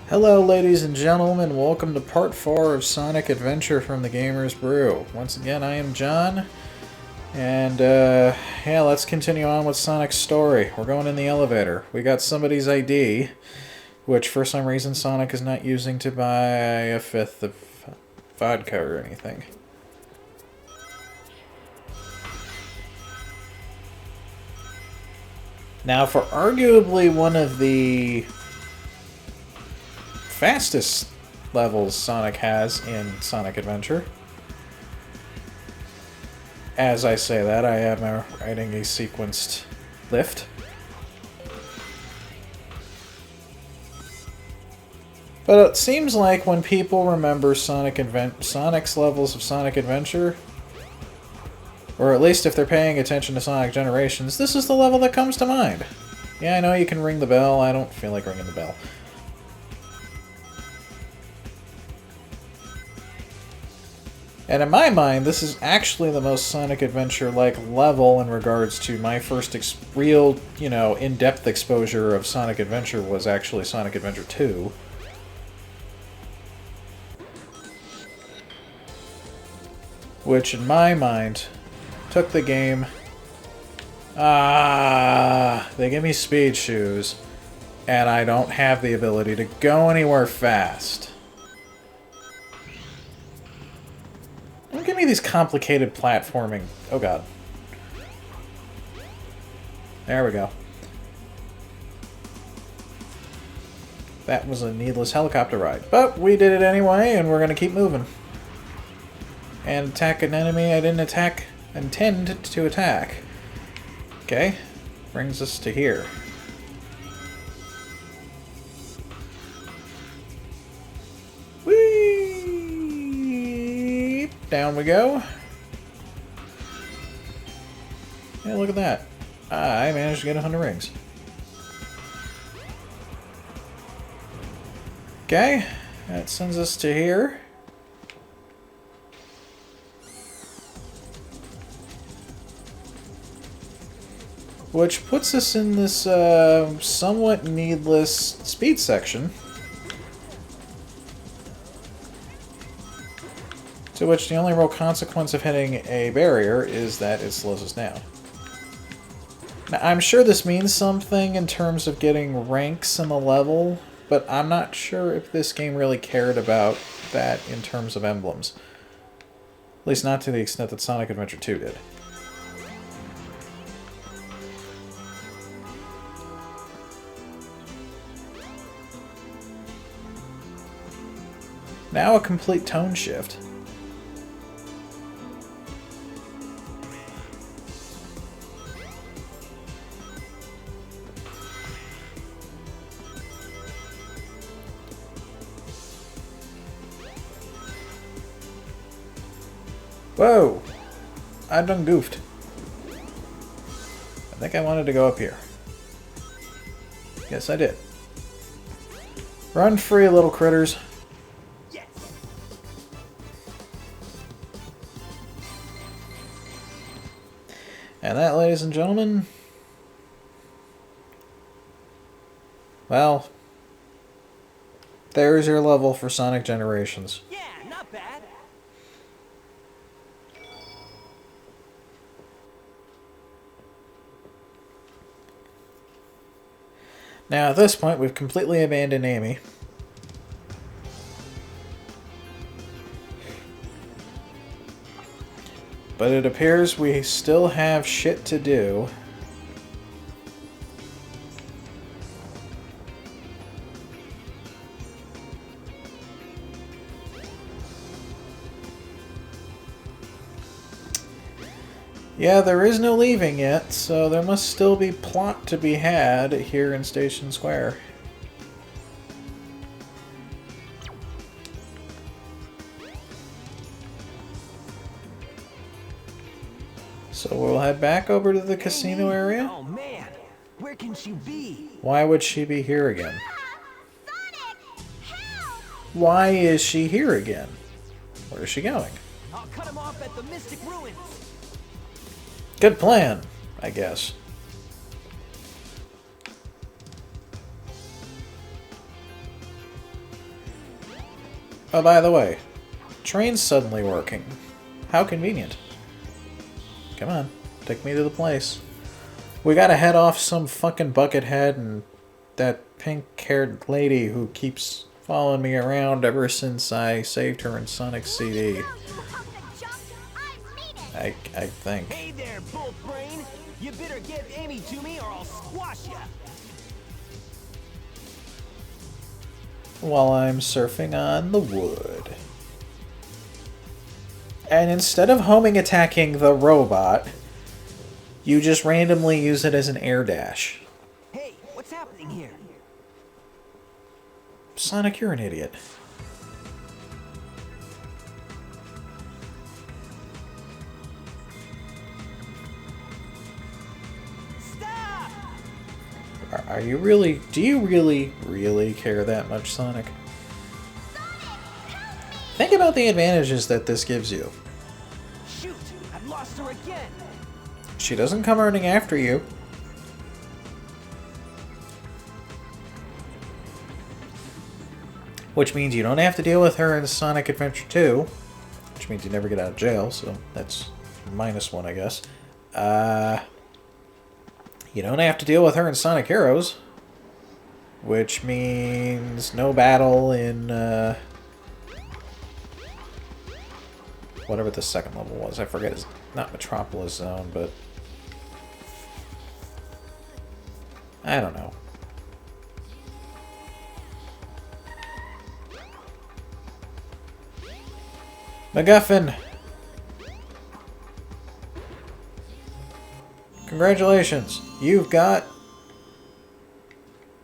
Hello ladies and gentlemen, welcome to part 4 of Sonic Adventure from the Gamer's Brew. Once again, I am John, and yeah, let's continue on with Sonic's story. We're going in the elevator. We got somebody's ID, which for some reason Sonic is not using to buy a fifth of vodka or anything. Now, for arguably one of the fastest levels Sonic has in Sonic Adventure. As I say that, I am writing a sequenced lift. But it seems like when people remember Sonic's levels of Sonic Adventure, or at least if they're paying attention to Sonic Generations, this is the level that comes to mind. Yeah, I know you can ring the bell. I don't feel like ringing the bell. And in my mind, this is actually the most Sonic Adventure-like level in regards to my first real, in-depth exposure of Sonic Adventure was actually Sonic Adventure 2. Which, in my mind, took the game... they give me speed shoes, and I don't have the ability to go anywhere fast. Don't give me these complicated platforming. Oh god. There we go. That was a needless helicopter ride. But we did it anyway, and we're going to keep moving. And attack an enemy I didn't intend to attack. Okay. Brings us to here. Down we go. Yeah, look at that. I managed to get 100 rings. Okay, that sends us to here. Which puts us in this somewhat needless speed section. To which the only real consequence of hitting a barrier is that it slows us down. Now, I'm sure this means something in terms of getting ranks in the level, but I'm not sure if this game really cared about that in terms of emblems. At least not to the extent that Sonic Adventure 2 did. Now a complete tone shift. Whoa! I done goofed. I think I wanted to go up here. Yes, I did. Run free, little critters. Yes. And that, ladies and gentlemen... well... there's your level for Sonic Generations. Yeah, not bad. Now, at this point, we've completely abandoned Amy. But it appears we still have shit to do. Yeah, there is no leaving yet, so there must still be plot to be had here in Station Square. So we'll head back over to the casino area. Oh man, where can she be? Why would she be here again? Sonic! Help! Why is she here again? Where is she going? I'll cut him off at the Mystic Ruins. Good plan, I guess. Oh, by the way, train's suddenly working. How convenient. Come on, take me to the place. We gotta head off some fucking Buckethead and that pink-haired lady who keeps following me around ever since I saved her in Sonic's CD. No, you hunk of junk. I mean it. I think. Hey there, bull brain! You better give Amy to me or I'll squash ya! While I'm surfing on the wood. And instead of homing attacking the robot, you just randomly use it as an air dash. Hey, what's happening here? Sonic, you're an idiot. Stop! Are you really... Do you really care that much, Sonic? Think about the advantages that this gives you. Shoot! I've lost her again! She doesn't come running after you. Which means you don't have to deal with her in Sonic Adventure 2. Which means you never get out of jail, so that's -1, I guess. You don't have to deal with her in Sonic Heroes. Which means no battle in, whatever the second level was. I forget. It's not Metropolis Zone, but... I don't know. MacGuffin! Congratulations! You've got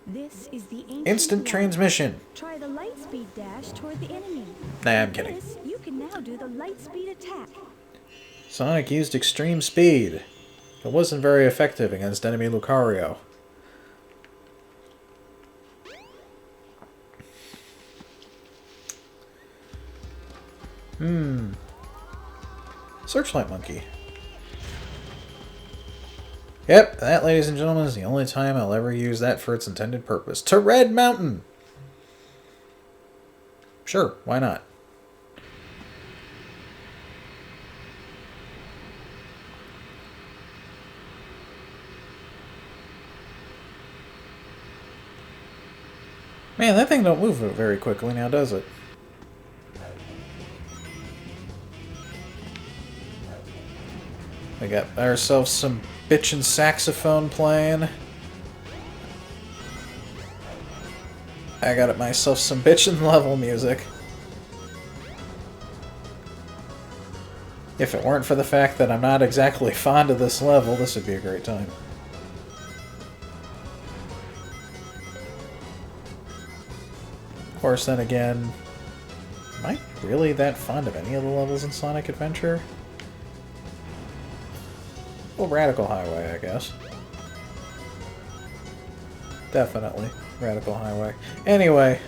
This is the ancient instant one. transmission. Try the light speed dash toward the enemy. Nah, I'm With kidding. this, you can now do the light speed attack. Sonic used extreme speed. It wasn't very effective against enemy Lucario. Searchlight Monkey. Yep, that, ladies and gentlemen, is the only time I'll ever use that for its intended purpose. To Red Mountain! Sure, why not? Man, that thing don't move very quickly now, does it? We got ourselves some bitchin' saxophone playing. I got myself some bitchin' level music. If it weren't for the fact that I'm not exactly fond of this level, this would be a great time. Of course, then again, am I really that fond of any of the levels in Sonic Adventure? Well, Radical Highway, I guess. Definitely. Radical Highway. Anyway,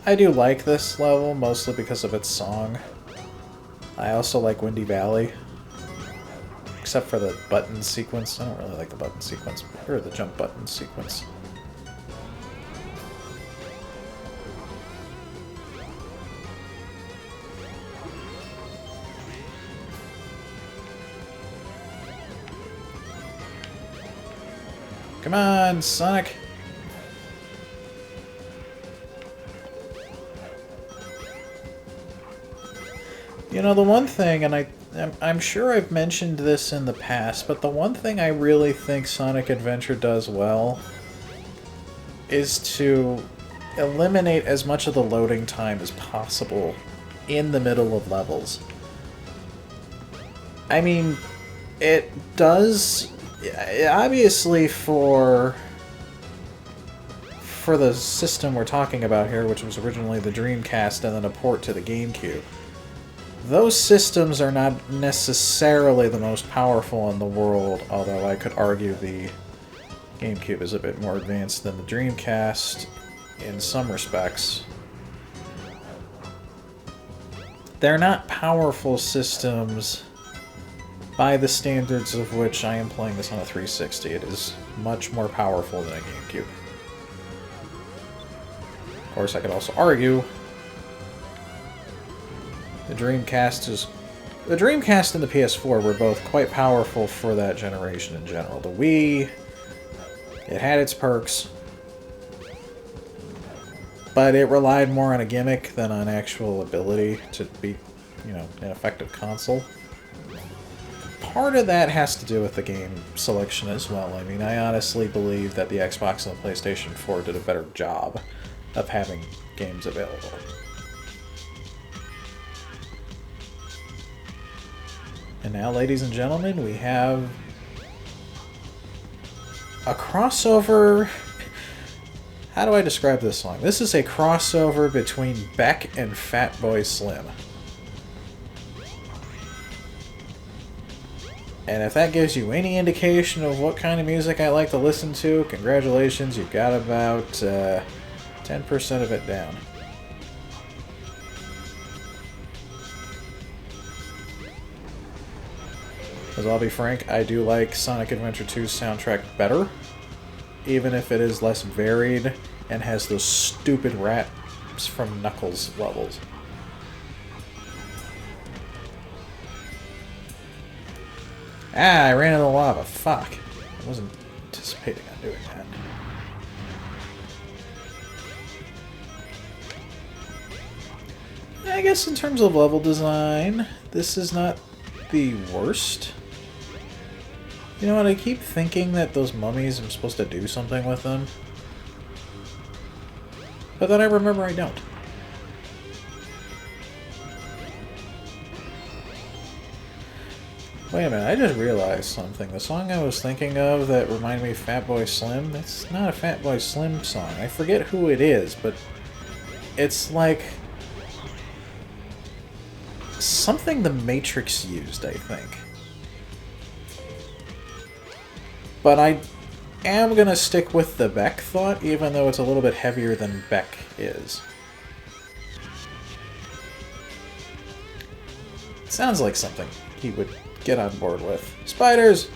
I do like this level, mostly because of its song. I also like Windy Valley. Except for the button sequence. I don't really like the button sequence. Or the jump button sequence. Come on, Sonic! You know, the one thing, and I'm sure I've mentioned this in the past, but the one thing I really think Sonic Adventure does well is to eliminate as much of the loading time as possible in the middle of levels. I mean, it does... Obviously, for the system we're talking about here, which was originally the Dreamcast and then a port to the GameCube, those systems are not necessarily the most powerful in the world, although I could argue the GameCube is a bit more advanced than the Dreamcast in some respects. They're not powerful systems by the standards of which I am playing this on a 360. It is much more powerful than a GameCube. Of course, I could also argue The Dreamcast and the PS4 were both quite powerful for that generation in general. The Wii, it had its perks, but it relied more on a gimmick than on actual ability to be, you know, an effective console. Part of that has to do with the game selection as well. I mean, I honestly believe that the Xbox and the PlayStation 4 did a better job of having games available. And now, ladies and gentlemen, we have a crossover. How do I describe this song? This is a crossover between Beck and Fatboy Slim. And if that gives you any indication of what kind of music I like to listen to, congratulations, you've got about 10% of it down. Because I'll be frank, I do like Sonic Adventure 2's soundtrack better, even if it is less varied and has those stupid raps from Knuckles levels. Ah, I ran into the lava. Fuck. I wasn't anticipating on doing that. I guess in terms of level design, this is not the worst. You know what, I keep thinking that those mummies, I'm supposed to do something with them. But then I remember I don't. Wait a minute, I just realized something. The song I was thinking of that reminded me of Fatboy Slim, that's not a Fatboy Slim song. I forget who it is, but it's like something the Matrix used, I think. But I am gonna stick with the Beck thought, even though it's a little bit heavier than Beck is. Sounds like something he would get on board with. Spiders!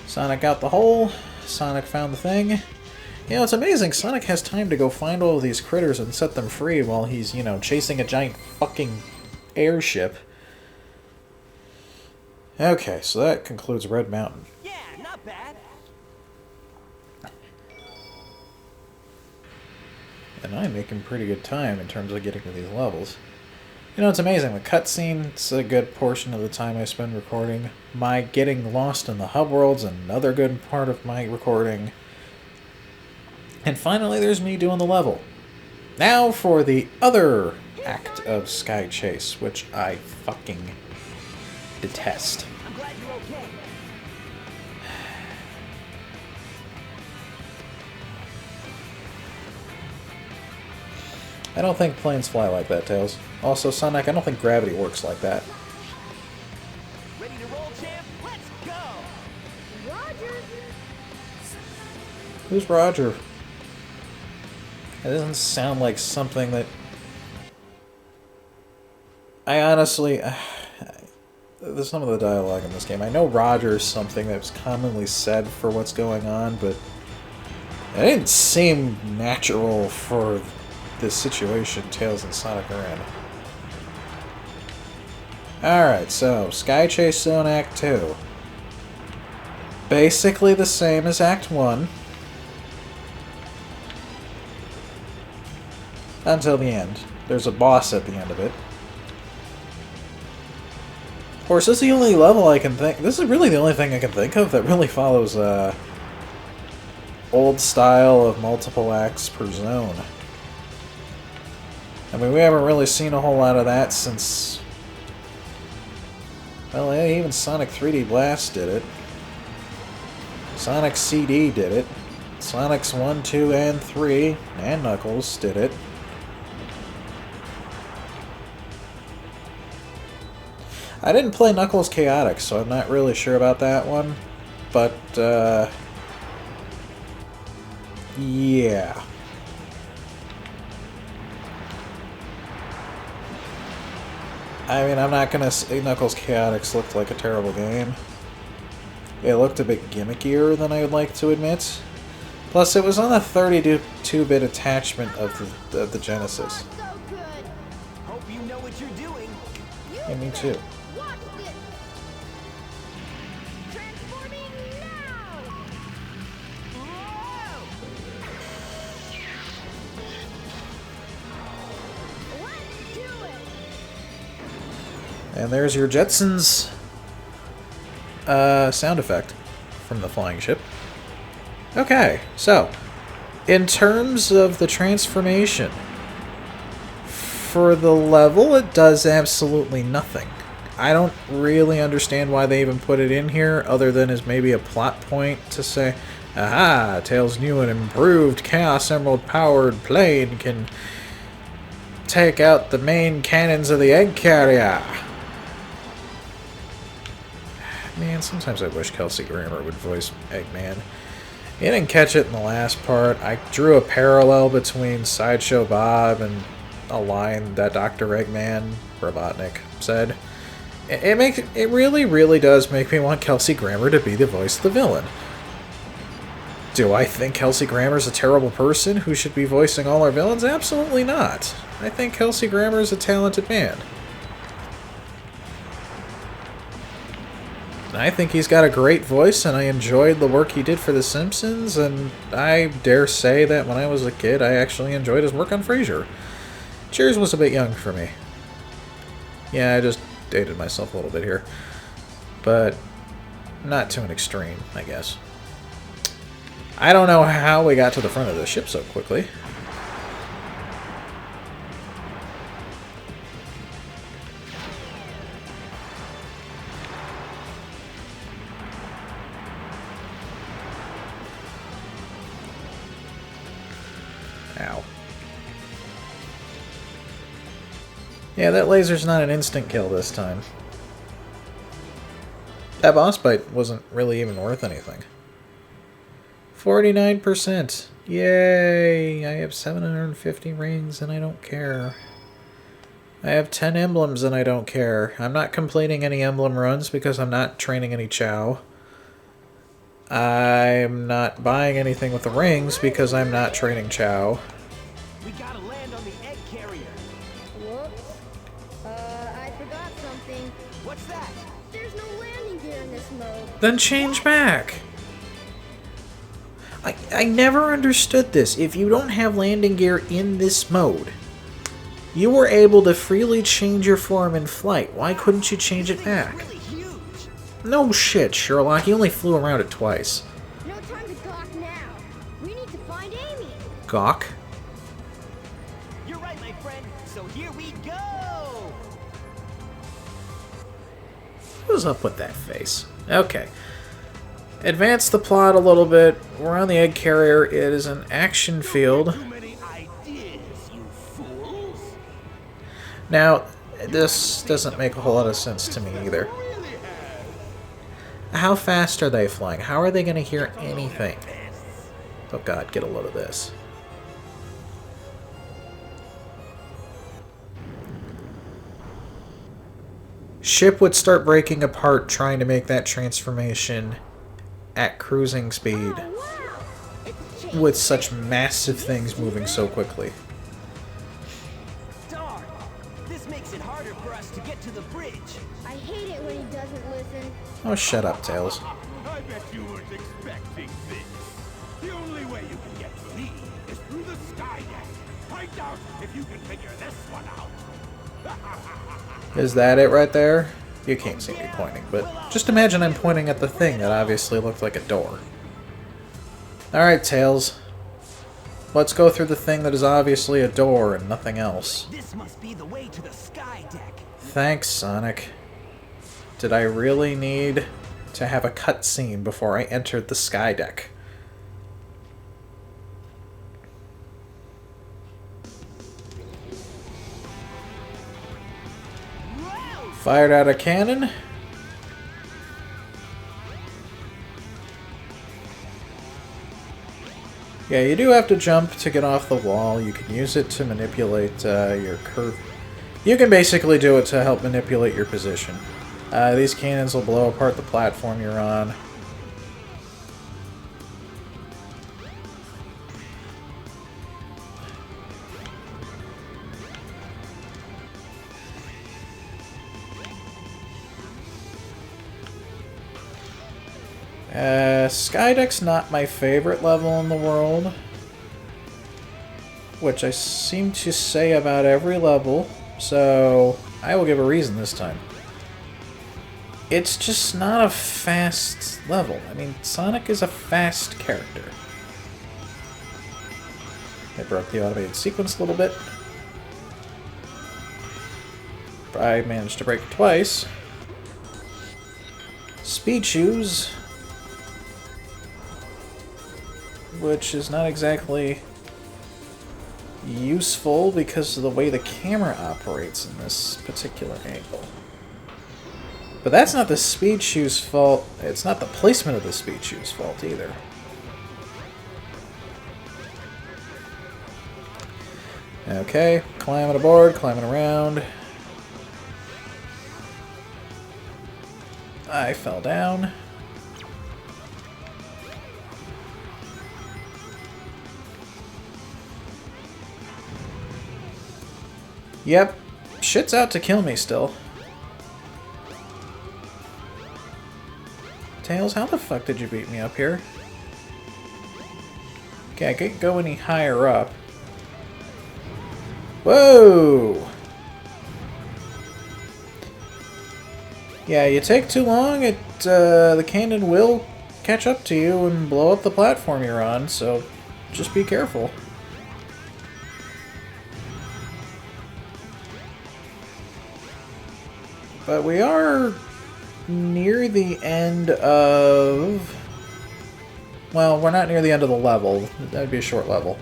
Sonic got the hole. Sonic found the thing. You know, it's amazing. Sonic has time to go find all of these critters and set them free while he's, you know, chasing a giant fucking airship. Okay, so that concludes Red Mountain. Yeah, not bad. And I'm making pretty good time in terms of getting to these levels. You know, it's amazing. The cutscene, it's a good portion of the time I spend recording. My getting lost in the hub world's another good part of my recording. And finally, there's me doing the level. Now for the other act of Sky Chase, which I fucking detest. I'm glad you're okay. I don't think planes fly like that, Tails. Also, Sonic, I don't think gravity works like that. Ready to roll, champ? Let's go! Roger. Who's Roger? That doesn't sound like something that... I honestly... There's some of the dialogue in this game. I know Roger is something that's commonly said for what's going on, but it didn't seem natural for this situation Tails and Sonic are in. Alright, so Sky Chase Zone Act 2. Basically the same as Act 1. Until the end. There's a boss at the end of it. Of course, this is the only level I can think... This is really the only thing I can think of that really follows old style of multiple acts per zone. I mean, we haven't really seen a whole lot of that since... Well, even Sonic 3D Blast did it. Sonic CD did it. Sonic's 1, 2, and 3, and Knuckles did it. I didn't play Knuckles Chaotix, so I'm not really sure about that one. But, yeah. I mean, I'm not gonna say Knuckles Chaotix looked like a terrible game. It looked a bit gimmickier than I would like to admit. Plus, it was on a 32-bit attachment of the Genesis. So good. Hope you know what Yeah, me too. Watch this. Transforming now. Let's do it. And there's your Jetsons sound effect from the flying ship. Okay, so in terms of the transformation, for the level, it does absolutely nothing. I don't really understand why they even put it in here, other than as maybe a plot point to say, aha, Tails' new and improved Chaos Emerald powered plane can take out the main cannons of the egg carrier. Man, sometimes I wish Kelsey Grammer would voice Eggman. You didn't catch it in the last part. I drew a parallel between Sideshow Bob and a line that Dr. Eggman, Robotnik, said. It really does make me want Kelsey Grammer to be the voice of the villain. Do I think Kelsey Grammer's a terrible person who should be voicing all our villains? Absolutely not. I think Kelsey Grammer is a talented man. I think he's got a great voice, and I enjoyed the work he did for The Simpsons, and I dare say that when I was a kid, I actually enjoyed his work on Frasier. Cheers was a bit young for me. Yeah, I just dated myself a little bit here. But not to an extreme, I guess. I don't know how we got to the front of the ship so quickly. Ow. Yeah, that laser's not an instant kill this time. That boss fight wasn't really even worth anything. 49%. Yay! I have 750 rings and I don't care. I have 10 emblems and I don't care. I'm not completing any emblem runs because I'm not training any Chow. I'm not buying anything with the rings because I'm not training Chow. We gotta land on the egg carrier. Whoops. I forgot something. What's that? There's no landing gear in this mode. Then change back! I never understood this. If you don't have landing gear in this mode, you were able to freely change your form in flight. Why couldn't you change it back? Really huge. No shit, Sherlock. You only flew around it twice. No time to gawk now. We need to find Amy. Gawk? You're right, my friend. So here we go. What's up with that face? Okay. Advance the plot a little bit. We're on the egg carrier. It is an action field. Too many ideas, you fools. Now, this doesn't make a whole lot of sense to me either. How fast are they flying? How are they going to hear anything? Oh god, get a load of this. Ship would start breaking apart trying to make that transformation at cruising speed with such massive things moving so quickly. Darn. This makes it harder for us to get to the bridge. I hate it when he doesn't listen. Oh, shut up, Tails. I bet you weren't expecting this. The only way you can get to me is through the sky deck. Find out if you can figure this one out. Is that it right there? You can't see me pointing, but just imagine I'm pointing at the thing that obviously looked like a door. Alright, Tails. Let's go through the thing that is obviously a door and nothing else. This must be the way to the sky deck. Thanks, Sonic. Did I really need to have a cutscene before I entered the sky deck? Fired out a cannon. Yeah, you do have to jump to get off the wall. You can use it to manipulate your curve. You can basically do it to help manipulate your position. These cannons will blow apart the platform you're on. Skydeck's not my favorite level in the world, which I seem to say about every level, so I will give a reason this time. It's just not a fast level. I mean, Sonic is a fast character. I broke the automated sequence a little bit. I managed to break it twice. Speed shoes, which is not exactly useful because of the way the camera operates in this particular angle. But that's not the speed shoes' fault. It's not the placement of the speed shoes' fault either. Okay, climbing aboard, climbing around. I fell down. Yep, shit's out to kill me still. Tails, how the fuck did you beat me up here? Okay, I can't go any higher up. Whoa! Yeah, you take too long, the cannon will catch up to you and blow up the platform you're on, so just be careful. But we are near the end of... Well, we're not near the end of the level. That'd be a short level.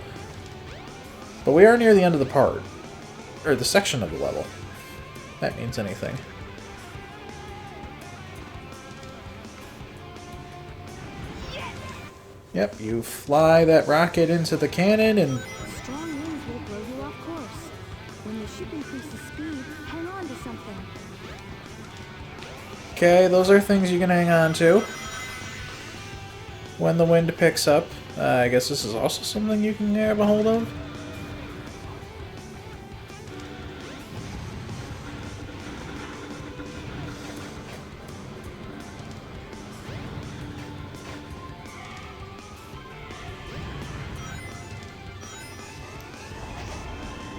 But we are near the end of the part. Or the section of the level. If that means anything. Yep, you fly that rocket into the cannon and... Strong winds will blow you off course. When the ship increases speed, hang on to something. Okay, those are things you can hang on to. When the wind picks up. I guess this is also something you can grab a hold of.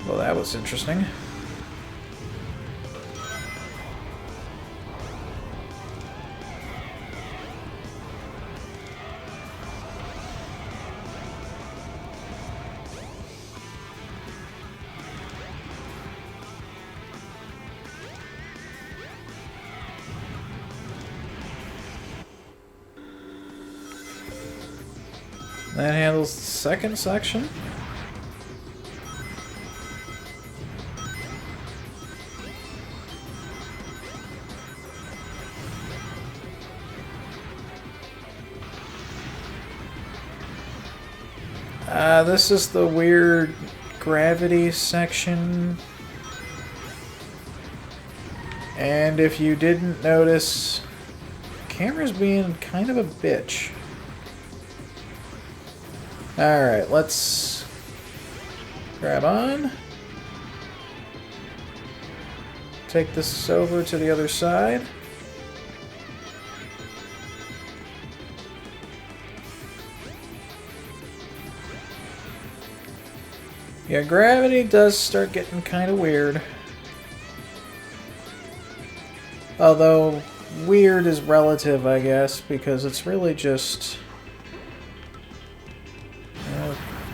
Well, that was interesting. That handles the second section. This is the weird gravity section. And if you didn't notice, the camera's being kind of a bitch. Alright, let's grab on. Take this over to the other side. Yeah, gravity does start getting kind of weird. Although, weird is relative, I guess, because it's really just...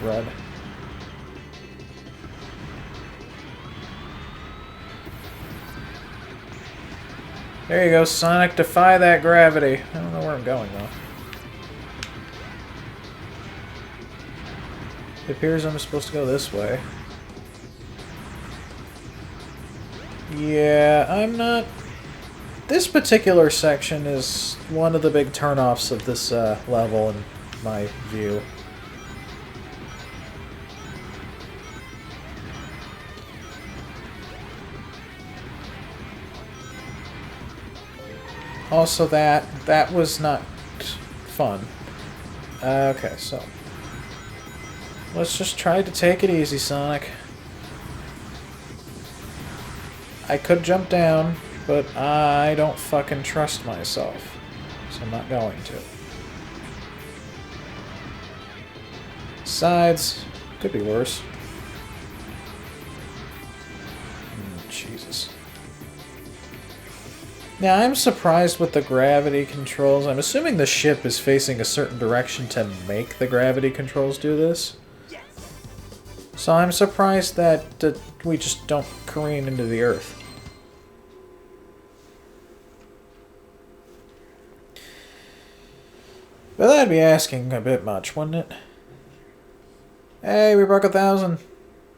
Red. There you go, Sonic. Defy that gravity. I don't know where I'm going, though. It appears I'm supposed to go this way. Yeah, I'm not... This particular section is one of the big turnoffs of this level, in my view. Also, that was not fun. Okay, so let's just try to take it easy, Sonic. I could jump down, but I don't fucking trust myself, so I'm not going to. Besides, could be worse. Jesus. Now, I'm surprised with the gravity controls. I'm assuming the ship is facing a certain direction to make the gravity controls do this. So I'm surprised that we just don't careen into the Earth. But that'd be asking a bit much, wouldn't it? Hey, we broke 1,000.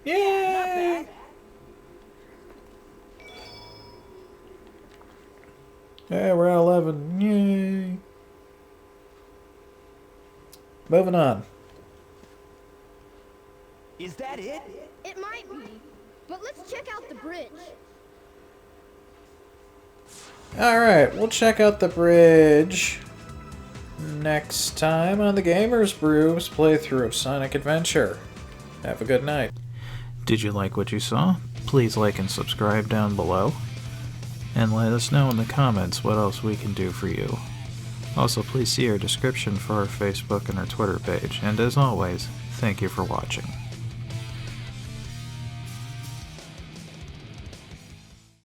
Yay! Hey, we're at 11. Yay! Moving on. Is that it? It might be, but let's check out the bridge. Alright, we'll check out the bridge next time on the Gamers Brew's playthrough of Sonic Adventure. Have a good night. Did you like what you saw? Please like and subscribe down below. And let us know in the comments what else we can do for you. Also, please see our description for our Facebook and our Twitter page. And as always, thank you for watching.